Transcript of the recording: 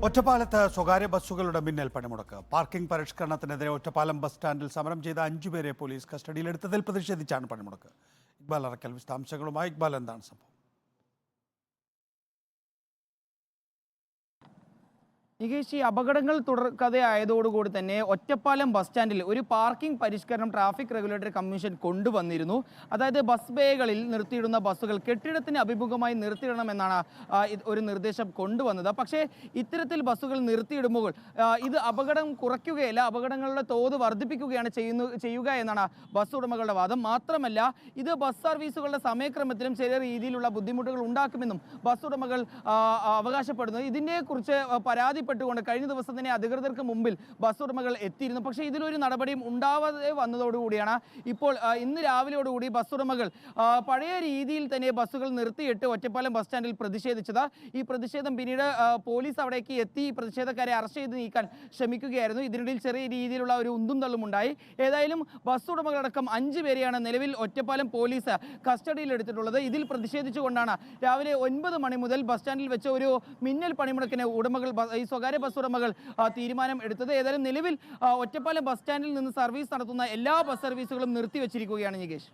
ഒറ്റപ്പാലത്ത് സ്വകാര്യ ബസ്സുകളുടെ മിന്നൽ പണിമുടക്ക്. പാർക്കിംഗ് പരിഷ്കരണത്തിനെതിരെ ഒറ്റപ്പാലം ബസ് സ്റ്റാൻഡിൽ സമരം ചെയ്ത 5 പേരെ പോലീസ് കസ്റ്റഡിയിലെടുത്തതിൽ പ്രതിഷേധിച്ചാണ് പണിമുടക്ക്. ഇക്ബാൽ അറക്കൽ വിശദാംശങ്ങളുമായി. ഇക്ബാൽ, എന്താണ് സംഭവം? നികേഷ്, ഈ അപകടങ്ങൾ തുടർക്കഥയായതോടുകൂടി തന്നെ ഒറ്റപ്പാലം ബസ് സ്റ്റാൻഡിൽ ഒരു പാർക്കിംഗ് പരിഷ്കരണം ട്രാഫിക് റെഗുലേറ്ററി കമ്മീഷൻ കൊണ്ടുവന്നിരുന്നു. അതായത് ബസ് ബേകളിൽ നിർത്തിയിടുന്ന ബസ്സുകൾ കെട്ടിടത്തിന് അഭിമുഖമായി നിർത്തിയിടണമെന്നാണ് ഒരു നിർദ്ദേശം കൊണ്ടുവന്നത്. പക്ഷേ ഇത്തരത്തിൽ ബസ്സുകൾ നിർത്തിയിടുമ്പോൾ ഇത് അപകടം കുറയ്ക്കുകയല്ല, അപകടങ്ങളുടെ തോത് വർദ്ധിപ്പിക്കുകയാണ് ചെയ്യുക എന്നാണ് ബസ് ഉടമകളുടെ വാദം. മാത്രമല്ല, ഇത് ബസ് സർവീസുകളുടെ സമയക്രമത്തിലും ചെറിയ രീതിയിലുള്ള ബുദ്ധിമുട്ടുകൾ ഉണ്ടാക്കുമെന്നും ബസ് ഉടമകൾ അവകാശപ്പെടുന്നു. ഇതിനെക്കുറിച്ച് പരാതി പ്പെട്ടുകൊണ്ട് കഴിഞ്ഞ ദിവസം തന്നെ അധികൃതർക്ക് മുമ്പിൽ ബസ് ഉടമകൾ എത്തിയിരുന്നു. പക്ഷേ ഇതിലൊരു നടപടിയും ഉണ്ടാവാതെ വന്നതോടുകൂടിയാണ് ഇപ്പോൾ ഇന്ന് രാവിലെയോടുകൂടി ബസ് ഉടമകൾ പഴയ രീതിയിൽ തന്നെ ബസ്സുകൾ നിർത്തിയിട്ട് ഒറ്റപ്പാലം ബസ് സ്റ്റാൻഡിൽ പ്രതിഷേധിച്ചത്. ഈ പ്രതിഷേധം പിന്നീട് പോലീസ് അവിടേക്ക് എത്തി പ്രതിഷേധക്കാരെ അറസ്റ്റ് ചെയ്ത് നീക്കാൻ ശ്രമിക്കുകയായിരുന്നു. ഇതിനിടയിൽ ചെറിയ രീതിയിലുള്ള ഒരു ഉന്തും തള്ളും ഉണ്ടായി. ഏതായാലും ബസ് ഉടമകളടക്കം 5 പേരെയാണ് നിലവിൽ ഒറ്റപ്പാലം പോലീസ് കസ്റ്റഡിയിലെടുത്തിട്ടുള്ളത്. ഇതിൽ പ്രതിഷേധിച്ചുകൊണ്ടാണ് രാവിലെ 9 മണി മുതൽ ബസ് സ്റ്റാൻഡിൽ വെച്ച ഒരു മിന്നൽ പണിമുടക്കിന് ഉടമകൾ സ്വകാര്യ ബസ് ഉടമകൾ തീരുമാനം എടുത്തത്. ഏതായാലും നിലവിൽ ഒറ്റപ്പാലം ബസ് സ്റ്റാൻഡിൽ നിന്ന് സർവീസ് നടത്തുന്ന എല്ലാ ബസ് സർവീസുകളും നിർത്തിവെച്ചിരിക്കുകയാണ് നികേഷ്.